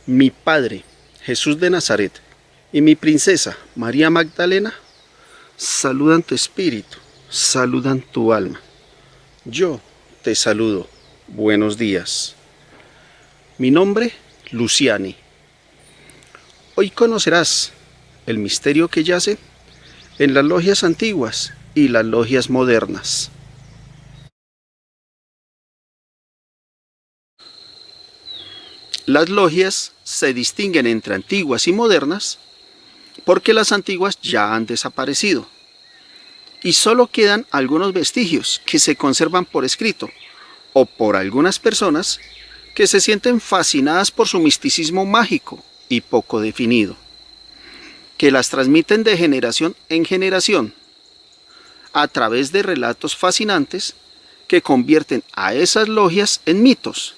Mi Padre, Jesús de Nazaret, y mi princesa, María Magdalena, saludan tu espíritu, saludan tu alma. Yo te saludo. Buenos días. Mi nombre, Luciani. Hoy conocerás el misterio que yace en las logias antiguas y las logias modernas. Las logias se distinguen entre antiguas y modernas porque las antiguas ya han desaparecido y solo quedan algunos vestigios que se conservan por escrito o por algunas personas que se sienten fascinadas por su misticismo mágico y poco definido, que las transmiten de generación en generación a través de relatos fascinantes que convierten a esas logias en mitos,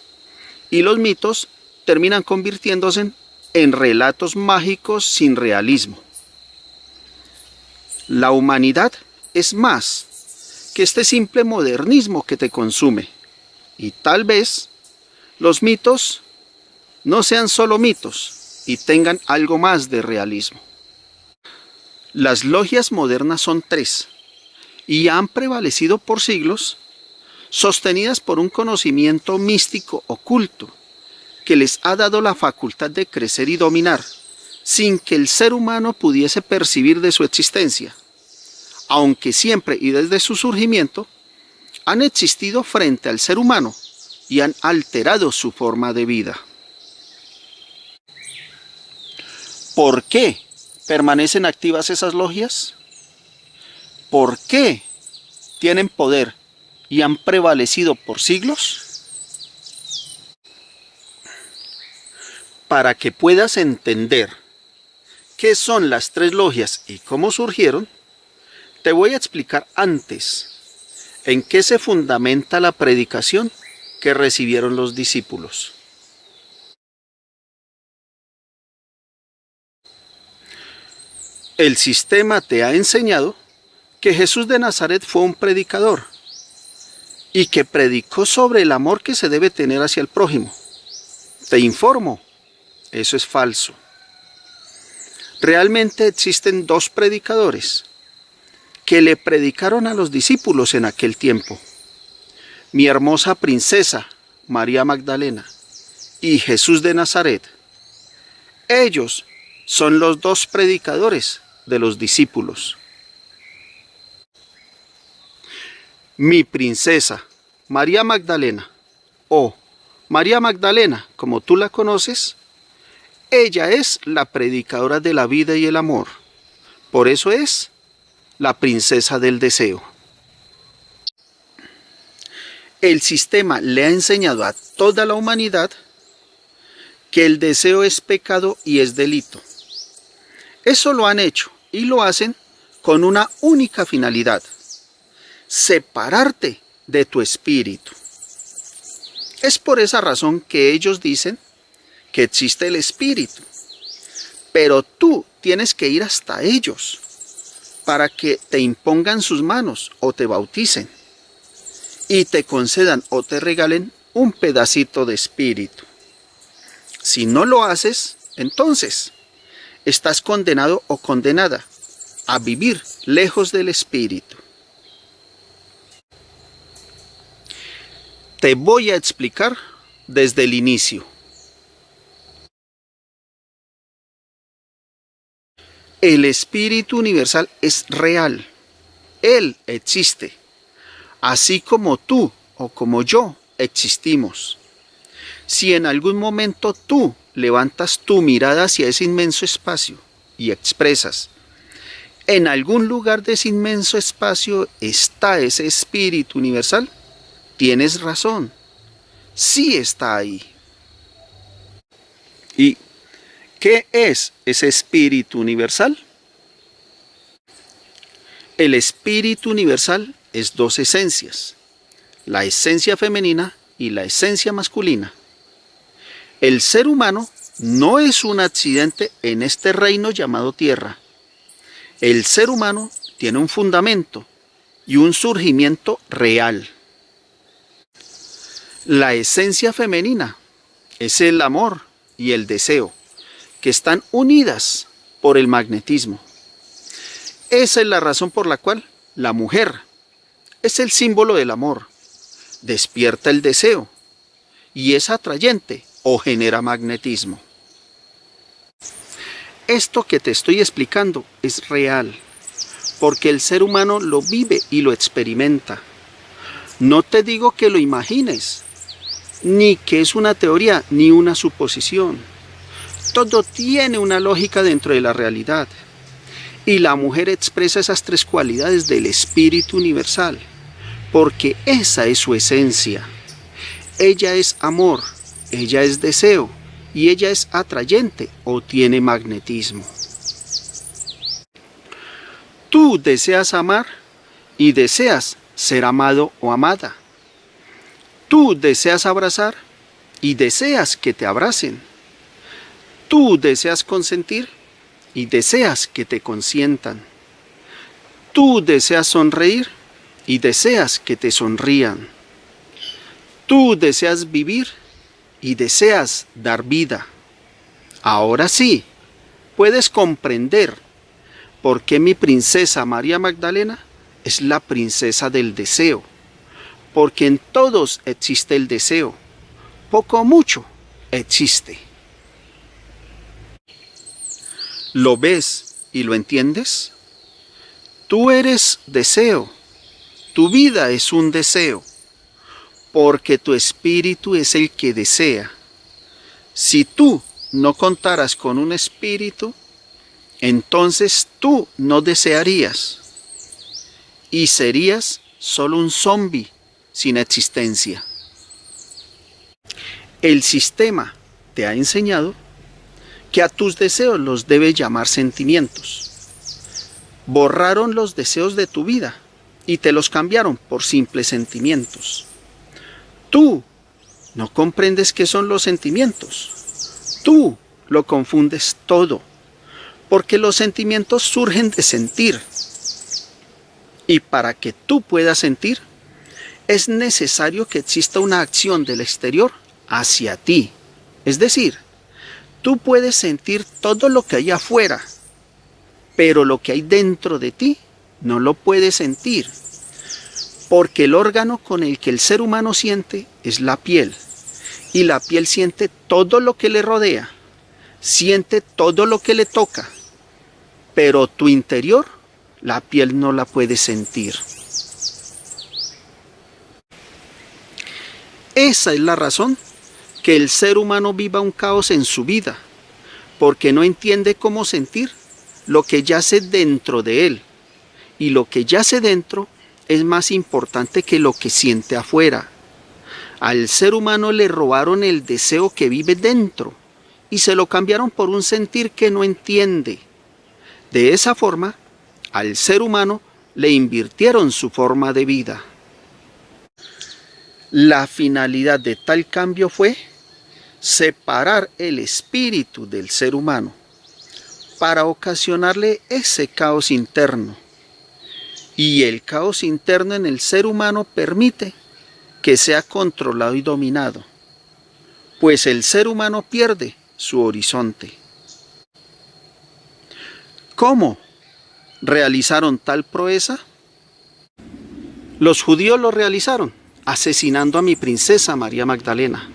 y los mitos terminan convirtiéndose en relatos mágicos sin realismo. La humanidad es más que este simple modernismo que te consume, y tal vez los mitos no sean solo mitos y tengan algo más de realismo. Las logias modernas son tres y han prevalecido por siglos, sostenidas por un conocimiento místico oculto que les ha dado la facultad de crecer y dominar sin que el ser humano pudiese percibir de su existencia, aunque siempre y desde su surgimiento han existido frente al ser humano y han alterado su forma de vida. ¿Por qué permanecen activas esas logias? ¿Por qué tienen poder y han prevalecido por siglos? Para que puedas entender qué son las tres logias y cómo surgieron, te voy a explicar antes en qué se fundamenta la predicación que recibieron los discípulos. El sistema te ha enseñado que Jesús de Nazaret fue un predicador y que predicó sobre el amor que se debe tener hacia el prójimo. Te informo, eso es falso. Realmente existen dos predicadores que le predicaron a los discípulos en aquel tiempo: mi hermosa princesa María Magdalena y Jesús de Nazaret. Ellos son los dos predicadores de los discípulos. Mi princesa María Magdalena, o María Magdalena como tú la conoces, ella es la predicadora de la vida y el amor. Por eso es la princesa del deseo. El sistema le ha enseñado a toda la humanidad que el deseo es pecado y es delito. Eso lo han hecho y lo hacen con una única finalidad: separarte de tu espíritu. Es por esa razón que ellos dicen que existe el espíritu, pero tú tienes que ir hasta ellos para que te impongan sus manos o te bauticen y te concedan o te regalen un pedacito de espíritu. Si no lo haces, entonces estás condenado o condenada a vivir lejos del espíritu. Te voy a explicar desde el inicio. El espíritu universal es real. Él existe, así como tú o como yo existimos. Si en algún momento tú levantas tu mirada hacia ese inmenso espacio y expresas: en algún lugar de ese inmenso espacio está ese espíritu universal, tienes razón, sí está ahí. ¿Y qué es ese espíritu universal? El espíritu universal es dos esencias: la esencia femenina y la esencia masculina. El ser humano no es un accidente en este reino llamado Tierra. El ser humano tiene un fundamento y un surgimiento real. La esencia femenina es el amor y el deseo, que están unidas por el magnetismo. Esa es la razón por la cual la mujer es el símbolo del amor. Despierta el deseo y es atrayente o genera magnetismo. Esto que te estoy explicando es real, porque el ser humano lo vive y lo experimenta. No te digo que lo imagines, ni que es una teoría ni una suposición. Todo tiene una lógica dentro de la realidad. Y la mujer expresa esas tres cualidades del espíritu universal, porque esa es su esencia. Ella es amor, ella es deseo, y ella es atrayente o tiene magnetismo. Tú deseas amar y deseas ser amado o amada. Tú deseas abrazar y deseas que te abracen. Tú deseas consentir y deseas que te consientan. Tú deseas sonreír y deseas que te sonrían. Tú deseas vivir y deseas dar vida. Ahora sí, puedes comprender por qué mi princesa María Magdalena es la princesa del deseo. Porque en todos existe el deseo. Poco o mucho existe. ¿Lo ves y lo entiendes? Tú eres deseo. Tu vida es un deseo. Porque tu espíritu es el que desea. Si tú no contaras con un espíritu, entonces tú no desearías. Y serías solo un zombi sin existencia. El sistema te ha enseñado que a tus deseos los debes llamar sentimientos. Borraron los deseos de tu vida y te los cambiaron por simples sentimientos. Tú no comprendes qué son los sentimientos. Tú lo confundes todo, porque los sentimientos surgen de sentir. Y para que tú puedas sentir, es necesario que exista una acción del exterior hacia ti. Es decir, tú puedes sentir todo lo que hay afuera, pero lo que hay dentro de ti no lo puedes sentir, porque el órgano con el que el ser humano siente es la piel, y la piel siente todo lo que le rodea, siente todo lo que le toca, pero tu interior, la piel no la puede sentir. Esa es la razón que el ser humano viva un caos en su vida, porque no entiende cómo sentir lo que yace dentro de él, y lo que yace dentro es más importante que lo que siente afuera. Al ser humano le robaron el deseo que vive dentro, y se lo cambiaron por un sentir que no entiende. De esa forma, al ser humano le invirtieron su forma de vida. La finalidad de tal cambio fue separar el espíritu del ser humano para ocasionarle ese caos interno. Y el caos interno en el ser humano permite que sea controlado y dominado, pues el ser humano pierde su horizonte. ¿Cómo realizaron tal proeza? Los judíos lo realizaron, asesinando a mi princesa María Magdalena.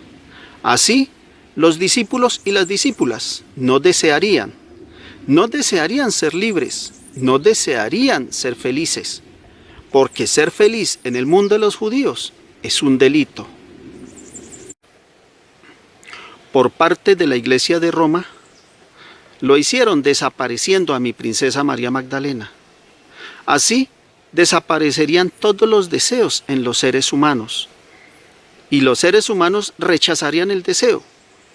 Así, los discípulos y las discípulas no desearían ser libres, no desearían ser felices, porque ser feliz en el mundo de los judíos es un delito. Por parte de la Iglesia de Roma, lo hicieron desapareciendo a mi princesa María Magdalena. Así, desaparecerían todos los deseos en los seres humanos, y los seres humanos rechazarían el deseo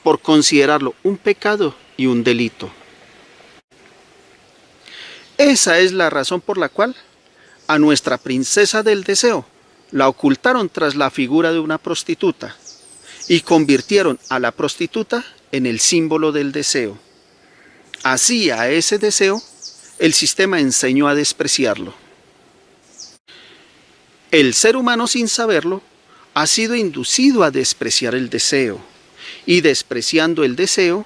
por considerarlo un pecado y un delito. Esa es la razón por la cual a nuestra princesa del deseo la ocultaron tras la figura de una prostituta y convirtieron a la prostituta en el símbolo del deseo. Así a ese deseo el sistema enseñó a despreciarlo. El ser humano, sin saberlo, ha sido inducido a despreciar el deseo, Y despreciando el deseo,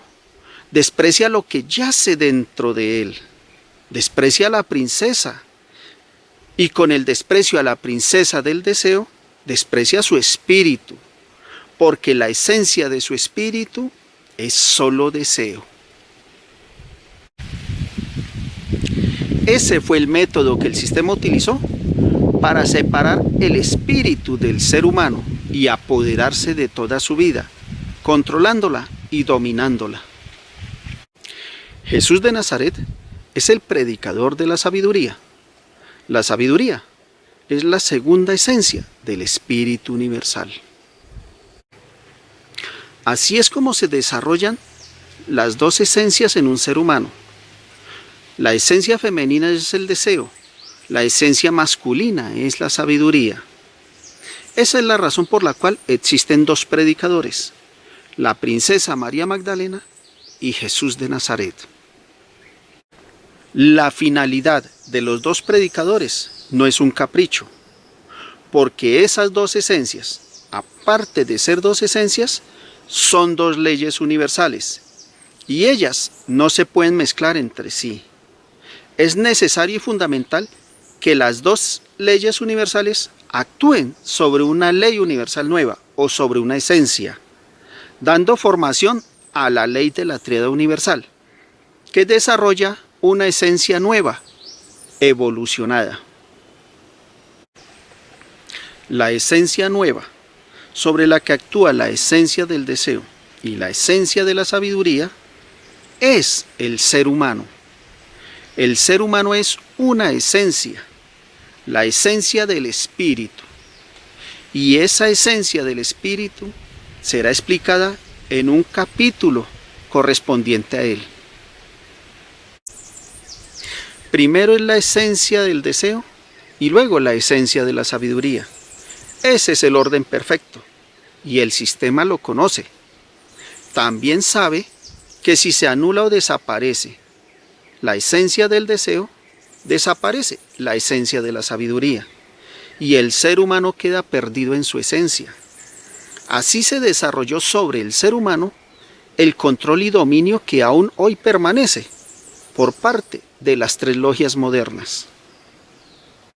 desprecia lo que yace dentro de él. Desprecia a la princesa. Y con el desprecio a la princesa del deseo, desprecia su espíritu, porque la esencia de su espíritu es solo deseo. Ese fue el método que el sistema utilizó para separar el espíritu del ser humano y apoderarse de toda su vida, controlándola y dominándola. Jesús de Nazaret es el predicador de la sabiduría. La sabiduría es la segunda esencia del espíritu universal. Así es como se desarrollan las dos esencias en un ser humano. La esencia femenina es el deseo, la esencia masculina es la sabiduría. Esa es la razón por la cual existen dos predicadores, la princesa María Magdalena y Jesús de Nazaret. La finalidad de los dos predicadores no es un capricho, porque esas dos esencias, aparte de ser dos esencias, son dos leyes universales, y ellas no se pueden mezclar entre sí. Es necesario y fundamental que las dos leyes universales actúen sobre una ley universal nueva o sobre una esencia, dando formación a la ley de la tríada universal, que desarrolla una esencia nueva, evolucionada. La esencia nueva, sobre la que actúa la esencia del deseo y la esencia de la sabiduría, es el ser humano. El ser humano es una esencia, la esencia del espíritu. Y esa esencia del espíritu será explicada en un capítulo correspondiente a él. Primero es la esencia del deseo y luego la esencia de la sabiduría. Ese es el orden perfecto y el sistema lo conoce. También sabe que si se anula o desaparece la esencia del deseo, desaparece la esencia de la sabiduría y el ser humano queda perdido en su esencia. Así se desarrolló sobre el ser humano el control y dominio que aún hoy permanece por parte de las tres logias modernas.